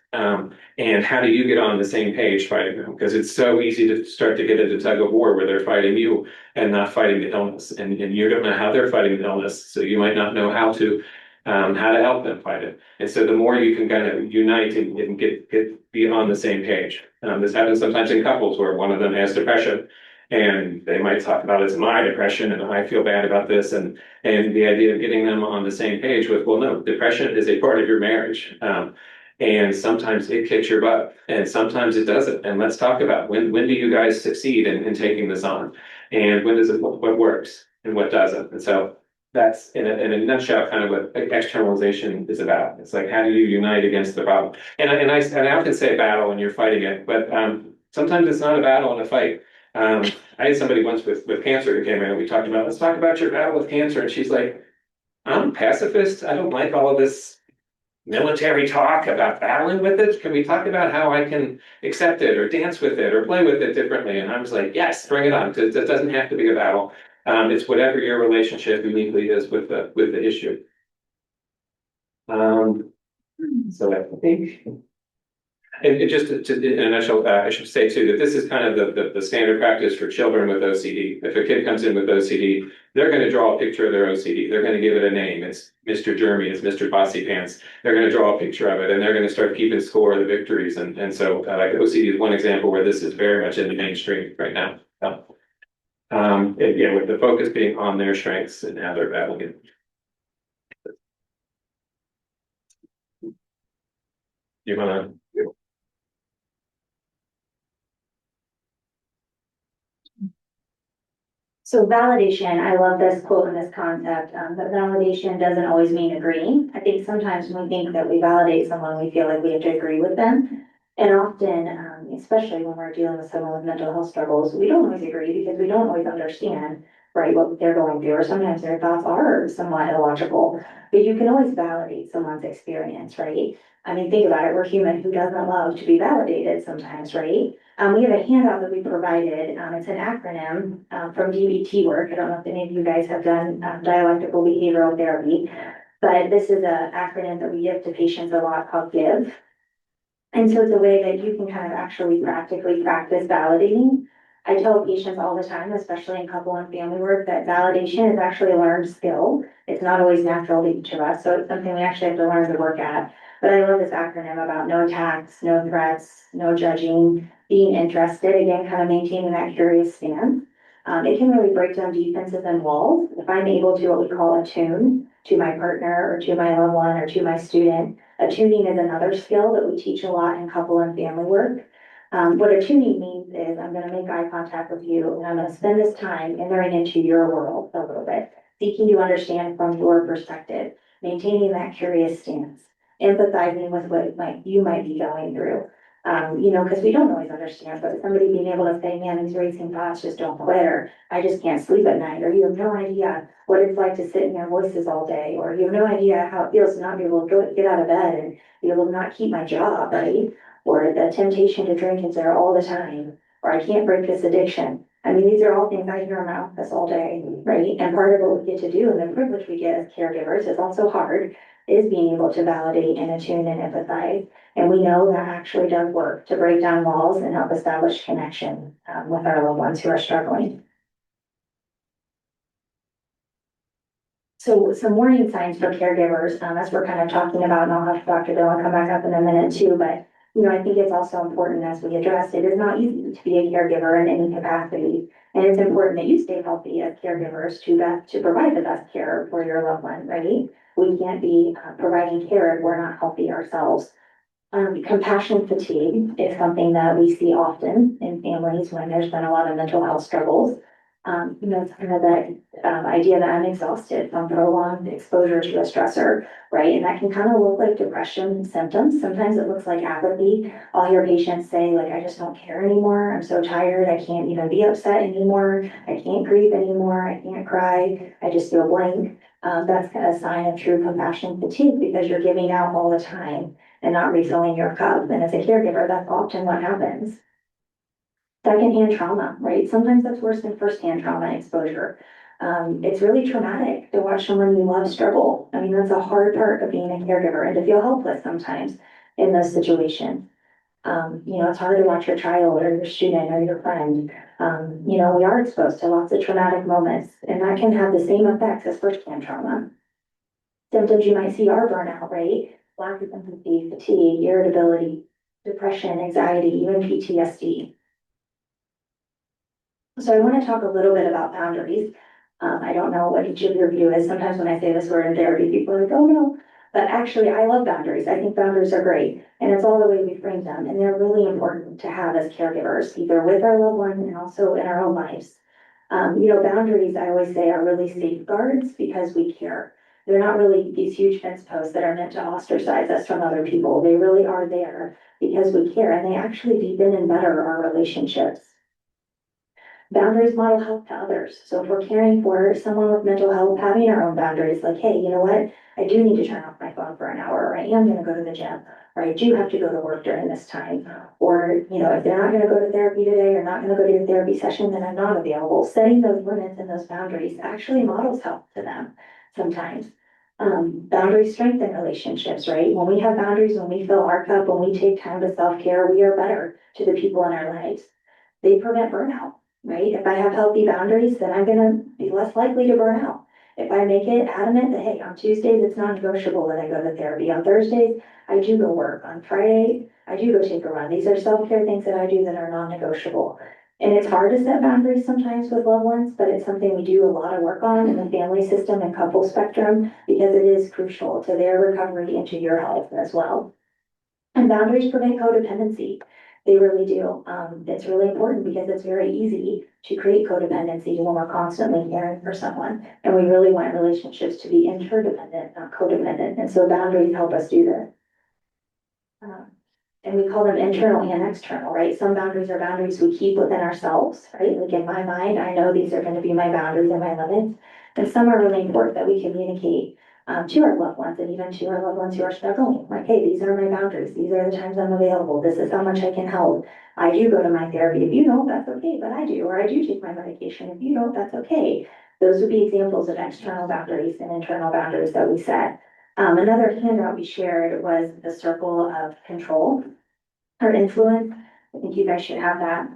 And how do you get on the same page fighting them? Because it's so easy to start to get into tug of war where they're fighting you and not fighting the illness. And you don't know how they're fighting the illness. So you might not know how to help them fight it. And so the more you can kind of unite and be on the same page. This happens sometimes in couples where one of them has depression and they might talk about it's my depression and I feel bad about this. And the idea of getting them on the same page with, well, no, depression is a part of your marriage. And sometimes it kicks your butt and sometimes it doesn't. And let's talk about when do you guys succeed in taking this on? And when does what works and what doesn't? And so that's in a nutshell kind of what externalization is about. It's like, how do you unite against the problem? And I often say battle when you're fighting it, but sometimes it's not a battle and a fight. I had somebody once with cancer who came in and we talked about, let's talk about your battle with cancer. And she's like, I'm a pacifist. I don't like all of this military talk about battling with it. Can we talk about how I can accept it or dance with it or play with it differently? And I was like, yes, bring it on. It doesn't have to be a battle. It's whatever your relationship uniquely is with the issue. So I think And it just, in a nutshell, I should say too, that this is kind of the standard practice for children with OCD. If a kid comes in with OCD, they're gonna draw a picture of their OCD. They're gonna give it a name. It's Mr. Jeremy, it's Mr. Bossy Pants. They're gonna draw a picture of it and they're gonna start keeping score of the victories. And so like OCD is one example where this is very much in the mainstream right now. Yeah, with the focus being on their strengths and how they're battling it. You wanna? So validation, I love this quote and this concept, but validation doesn't always mean agreeing. I think sometimes when we think that we validate someone, we feel like we have to agree with them. And often, especially when we're dealing with someone with mental health struggles, we don't always agree because we don't always understand, right, what they're going through, or sometimes their thoughts are somewhat illogical. But you can always validate someone's experience, right? I mean, think about it, we're human, who doesn't love to be validated sometimes, right? We have a handout that we provided. It's an acronym from DBT work. I don't know if any of you guys have done dialectical behavioral therapy, but this is an acronym that we give to patients a lot called GIVE. And so it's a way that you can kind of actually practically practice validating. I tell patients all the time, especially in couple and family work, that validation is actually a learned skill. It's not always natural to each of us, so it's something we actually have to learn to work at. But I love this acronym about no attacks, no threats, no judging, being interested, again, kind of maintaining that curious stance. It can really break down defenses and walls. If I'm able to what we call attune to my partner or to my loved one or to my student, attuning is another skill that we teach a lot in couple and family work. What attuning means is I'm going to make eye contact with you and I'm going to spend this time entering into your world a little bit, seeking to understand from your perspective, maintaining that curious stance, empathizing with what you might be going through. Because we don't always understand, but somebody being able to say, man, these racing thoughts just don't quit, or I just can't sleep at night, or you have no idea what it's like to sit in your voices all day, or you have no idea how it feels to not be able to get out of bed and be able to not keep my job, right? Or the temptation to drink is there all the time, or I can't break this addiction. I mean, these are all things I hear in my office all day, right? And part of what we get to do and the privilege we get as caregivers is also hard, is being able to validate and attune and empathize. And we know that actually does work to break down walls and help establish connection with our loved ones who are struggling. So some warning signs for caregivers, as we're kind of talking about, and I'll have Dr. Dillon come back up in a minute too, but I think it's also important as we address it is not easy to be a caregiver in any capacity. And it's important that you stay healthy as caregivers to provide the best care for your loved one, right? We can't be providing care if we're not healthy ourselves. Compassion fatigue is something that we see often in families when there's been a lot of mental health struggles. It's kind of that idea that I'm exhausted from prolonged exposure to a stressor, right? And that can kind of look like depression symptoms. Sometimes it looks like apathy. I'll hear patients say, like, I just don't care anymore. I'm so tired. I can't even be upset anymore. I can't grieve anymore. I can't cry. I just feel blank. That's a sign of true compassion fatigue because you're giving out all the time and not refilling your cup. And as a caregiver, that's often what happens. Secondhand trauma, right? Sometimes that's worse than firsthand trauma exposure. It's really traumatic to watch someone you love struggle. I mean, that's a hard part of being a caregiver and to feel helpless sometimes in those situations. It's hard to watch your child or your student or your friend. We are exposed to lots of traumatic moments and that can have the same effects as firsthand trauma. Symptoms you might see are burnout, right? Lack of empathy, fatigue, irritability, depression, anxiety, even PTSD. So I want to talk a little bit about boundaries. I don't know what each of your view is. Sometimes when I say this word in therapy, people are like, oh no, but actually I love boundaries. I think boundaries are great. And it's all the way we frame them. And they're really important to have as caregivers, either with our loved one and also in our own lives. Boundaries, I always say, are really safeguards because we care. They're not really these huge fence posts that are meant to ostracize us from other people. They really are there because we care and they actually deepen and better our relationships. Boundaries model help to others. So if we're caring for someone with mental health, having our own boundaries, like, hey, you know what? I do need to turn off my phone for an hour, or I am going to go to the gym, or I do have to go to work during this time. Or, if they're not going to go to therapy today or not going to go to your therapy session, then I'm not available. Setting those limits and those boundaries actually models help to them sometimes. Boundaries strengthen relationships, right? When we have boundaries, when we fill our cup, when we take time to self-care, we are better to the people in our lives. They prevent burnout, right? If I have healthy boundaries, then I'm gonna be less likely to burn out. If I make it adamant that, hey, on Tuesdays, it's non-negotiable that I go to therapy. On Thursdays, I do go work. On Friday, I do go take a run. These are self-care things that I do that are non-negotiable. And it's hard to set boundaries sometimes with loved ones, but it's something we do a lot of work on in the family system and couple spectrum because it is crucial to their recovery and to your health as well. And boundaries prevent codependency. They really do. It's really important because it's very easy to create codependency when we're constantly caring for someone. And we really want relationships to be interdependent, not codependent. And so boundaries help us do this. And we call them internal and external, right? Some boundaries are boundaries we keep within ourselves, right? Like in my mind, I know these are going to be my boundaries and my limits. And some are really important that we communicate to our loved ones and even to our loved ones who are struggling. Like, hey, these are my boundaries. These are the times I'm available. This is how much I can help. I do go to my therapy. If you don't, that's okay, but I do. Or I do take my medication. If you don't, that's okay. Those would be examples of external boundaries and internal boundaries that we set. Another handout we shared was the circle of control or influence. I think you guys should have that.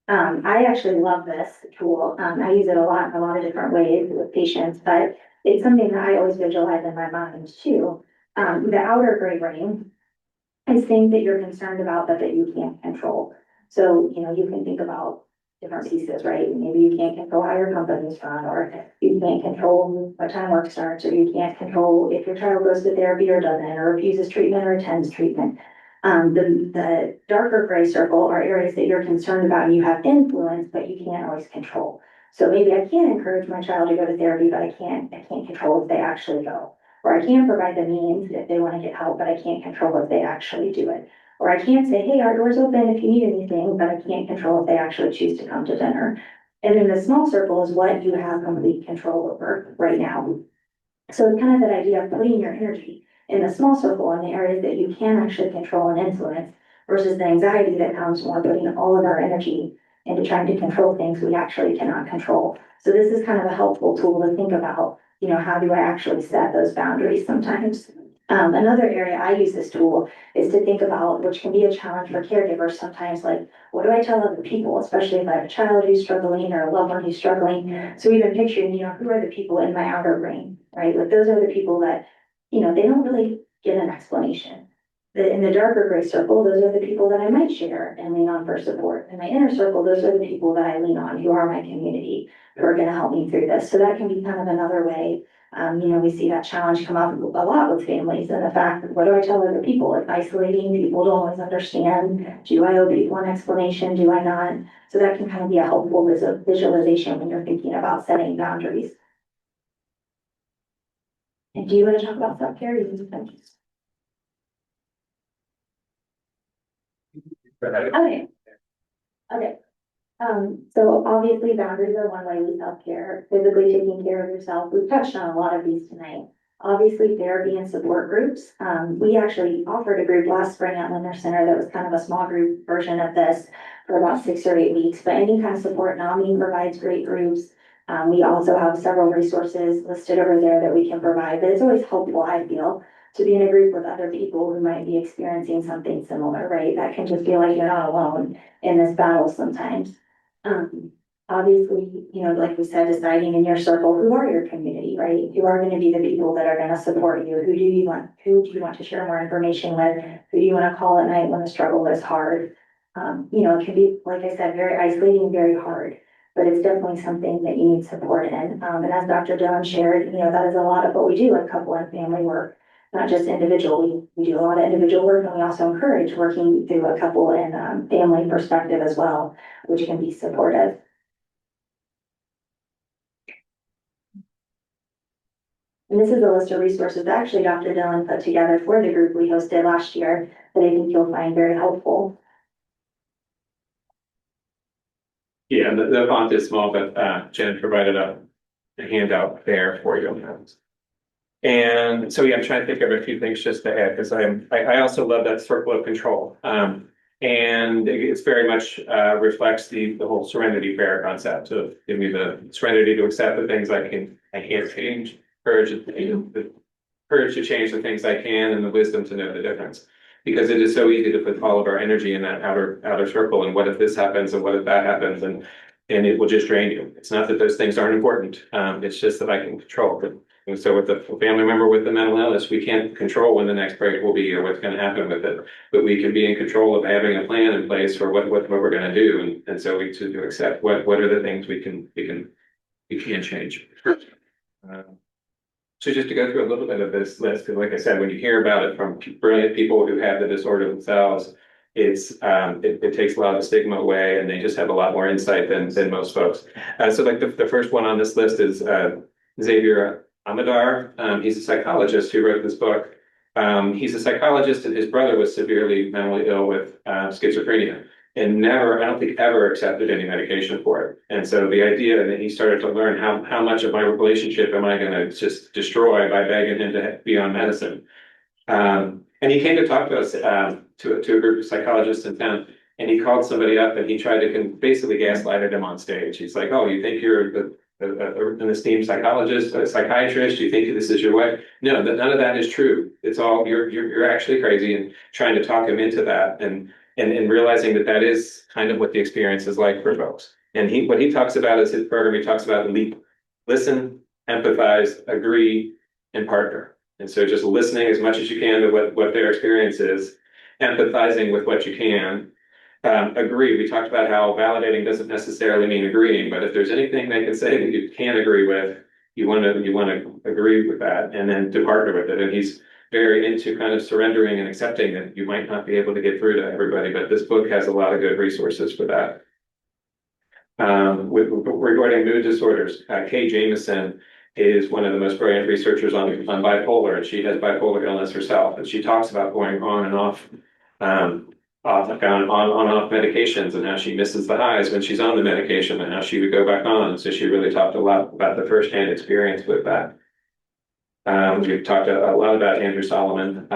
I actually love this tool. I use it a lot in a lot of different ways with patients, but it's something that I always visualize in my mind too. The outer gray brain is things that you're concerned about, but that you can't control. So, you can think about different pieces, right? Maybe you can't control how your company's run, or you can't control what time work starts, or you can't control if your child goes to therapy or doesn't, or refuses treatment or attends treatment. The darker gray circle are areas that you're concerned about and you have influence, but you can't always control. So maybe I can encourage my child to go to therapy, but I can't control if they actually go. Or I can provide the means if they want to get help, but I can't control if they actually do it. Or I can't say, hey, our door's open if you need anything, but I can't control if they actually choose to come to dinner. And then the small circle is what you have complete control over right now. So it's kind of that idea of putting your energy in the small circle in the areas that you can actually control and influence versus the anxiety that comes from putting all of our energy into trying to control things we actually cannot control. So this is kind of a helpful tool to think about, how do I actually set those boundaries sometimes? Another area I use this tool is to think about, which can be a challenge for caregivers sometimes, like, what do I tell other people, especially if I have a child who's struggling or a loved one who's struggling? So even picturing, who are the people in my outer brain, right? Like those are the people that, they don't really get an explanation. In the darker gray circle, those are the people that I might share and lean on for support. In my inner circle, those are the people that I lean on, who are my community, who are going to help me through this. So that can be kind of another way. We see that challenge come up a lot with families and the fact that what do I tell other people? It's isolating, people don't always understand. Do I owe people an explanation? Do I not? So that can kind of be a helpful visualization when you're thinking about setting boundaries. And do you want to talk about self-care? Okay. Okay. So obviously boundaries are one way we self-care, physically taking care of yourself. We've touched on a lot of these tonight. Obviously therapy and support groups. We actually offered a group last spring at Lindner Center that was kind of a small group version of this for about 6 or 8 weeks, but any kind of support, NAMI provides great groups. We also have several resources listed over there that we can provide, but it's always helpful, I feel, to be in a group with other people who might be experiencing something similar, right? That can just feel like you're not alone in this battle sometimes. Obviously, like we said, deciding in your circle, who are your community, right? Who are going to be the people that are going to support you? Who do you want to share more information with? Who do you want to call at night when the struggle is hard? It can be, like I said, very isolating, very hard, but it's definitely something that you need support in. And as Dr. Dillon shared, that is a lot of what we do in couple and family work, not just individual. We do a lot of individual work, and we also encourage working through a couple and family perspective as well, which can be supportive. And this is a list of resources that actually Dr. Dillon put together for the group we hosted last year that I think you'll find very helpful. Yeah, the font is small, but Jen provided a handout there for you. And so, yeah, I'm trying to think of a few things just to add, because I also love that circle of control. And it's very much reflects the whole serenity prayer concept of give me the serenity to accept the things I can't change, courage, the courage to change the things I can and the wisdom to know the difference. Because it is so easy to put all of our energy in that outer circle, and what if this happens and what if that happens, and it will just drain you. It's not that those things aren't important. It's just that I can control it. And so with the family member with the mental illness, we can't control when the next break will be or what's going to happen with it. But we can be in control of having a plan in place for what we're going to do. And so we to accept what are the things we can change. So just to go through a little bit of this list, because like I said, when you hear about it from brilliant people who have the disorder themselves, it takes a lot of the stigma away, and they just have a lot more insight than most folks. So like the first one on this list is Xavier Amadar. He's a psychologist who wrote this book. He's a psychologist, and his brother was severely mentally ill with schizophrenia, and never, I don't think ever accepted any medication for it. And so the idea that he started to learn how much of my relationship am I going to just destroy by begging him to be on medicine. And he came to talk to us, to a group of psychologists in town, and he called somebody up and he tried to basically gaslighted him on stage. He's like, oh, you think you're an esteemed psychologist, a psychiatrist, you think this is your way? No, none of that is true. It's all, you're actually crazy, and trying to talk him into that and realizing that is kind of what the experience is like for folks. And what he talks about is his program, he talks about LEAP: listen, empathize, agree, and partner. And so just listening as much as you can to what their experience is, empathizing with what you can, agree. We talked about how validating doesn't necessarily mean agreeing, but if there's anything they can say that you can't agree with, you want to agree with that, and then to partner with it. And he's very into kind of surrendering and accepting that you might not be able to get through to everybody, but this book has a lot of good resources for that. Regarding mood disorders, Kay Jamison is one of the most brilliant researchers on bipolar, and she has bipolar illness herself, and she talks about going on and off medications, and how she misses the highs when she's on the medication and how she would go back on. So she really talked a lot about the firsthand experience with that. We've talked a lot about Andrew Solomon.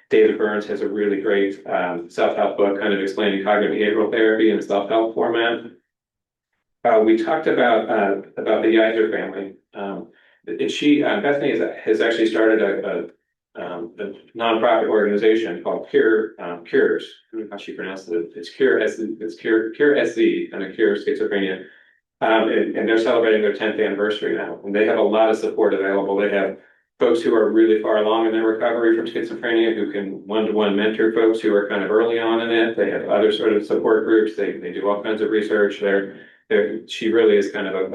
David Burns has a really great self-help book kind of explaining cognitive behavioral therapy in a self-help format. We talked about the Yiser family. Bethany has actually started a nonprofit organization called Cures. I don't know how she pronounced it. It's Cure SZ, and a Cure Schizophrenia. And they're celebrating their 10th anniversary now, and they have a lot of support available. They have folks who are really far along in their recovery from schizophrenia who can one-to-one mentor folks who are kind of early on in it. They have other sort of support groups. They do all kinds of research. She really is kind of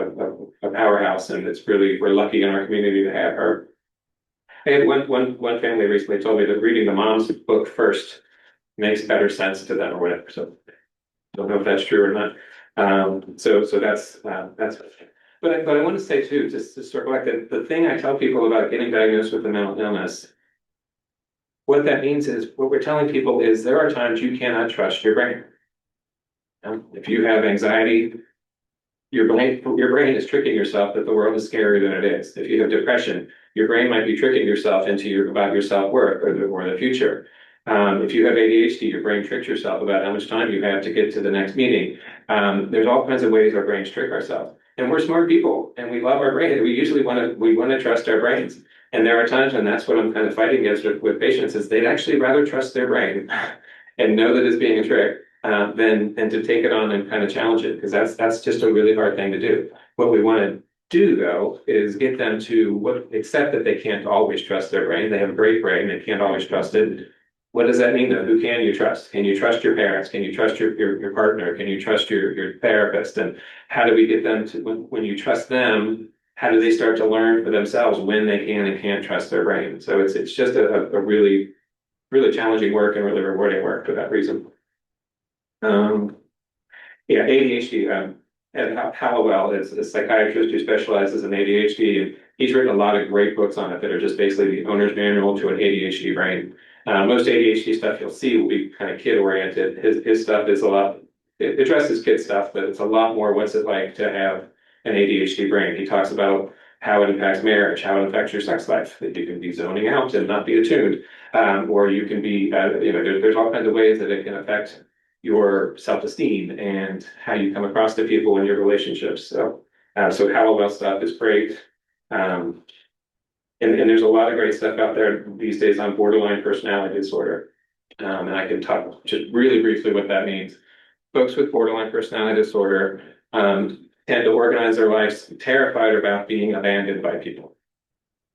a powerhouse, and we're lucky in our community to have her. I had one family recently told me that reading the mom's book first makes better sense to them or whatever. So don't know if that's true or not. So that's but I want to say too, just to circle back, that the thing I tell people about getting diagnosed with a mental illness, what that means is, what we're telling people is there are times you cannot trust your brain. If you have anxiety, your brain is tricking yourself that the world is scarier than it is. If you have depression, your brain might be tricking yourself about your self-worth or the future. If you have ADHD, your brain tricks yourself about how much time you have to get to the next meeting. There's all kinds of ways our brains trick ourselves. And we're smart people, and we love our brain. We usually want to trust our brains. And there are times when that's what I'm kind of fighting against with patients, is they'd actually rather trust their brain and know that it's being a trick than to take it on and kind of challenge it, because that's just a really hard thing to do. What we want to do, though, is get them to accept that they can't always trust their brain. They have a great brain, they can't always trust it. What does that mean, though? Who can you trust? Can you trust your parents? Can you trust your partner? Can you trust your therapist? And how do we get them to, when you trust them, how do they start to learn for themselves when they can and can't trust their brain? So it's just a really, really challenging work and really rewarding work for that reason. ADHD. Ed Hallowell is a psychiatrist who specializes in ADHD, and he's written a lot of great books on it that are just basically the owner's manual to an ADHD brain. Most ADHD stuff you'll see will be kind of kid-oriented. His stuff is it addresses kid stuff, but it's a lot more what's it like to have an ADHD brain. He talks about how it impacts marriage, how it affects your sex life, that you can be zoning out and not be attuned, or you can be, there's all kinds of ways that it can affect your self-esteem and how you come across to people in your relationships. So Hallowell stuff is great. and there's a lot of great stuff out there these days on borderline personality disorder. And I can talk just really briefly what that means. Folks with borderline personality disorder tend to organize their lives terrified about being abandoned by people.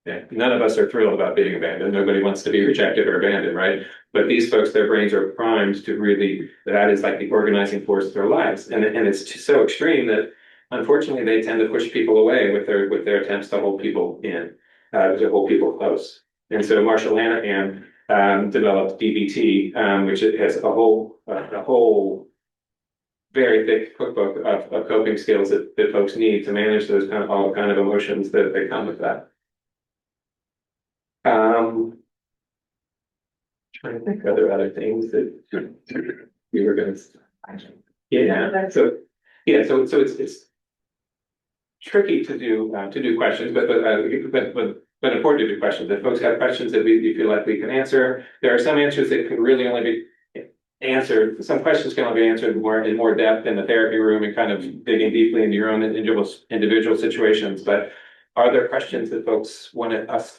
Yeah, none of us are thrilled about being abandoned. Nobody wants to be rejected or abandoned, right? But these folks, their brains are primed to really, that is like the organizing force of their lives. And it's so extreme that unfortunately they tend to push people away with their attempts to hold people in, to hold people close. And so Marshall Lanahan developed DBT, which it has a whole very thick cookbook of coping skills that folks need to manage those all kind of emotions that come with that. Trying to think of other things that we were going to. Yeah. So it's tricky to do questions, but important to do questions. If folks have questions that you feel like we can answer, there are some answers that can really only be answered. Some questions can only be answered in more depth in the therapy room and kind of digging deeply into your own individual situations. But are there questions that folks want us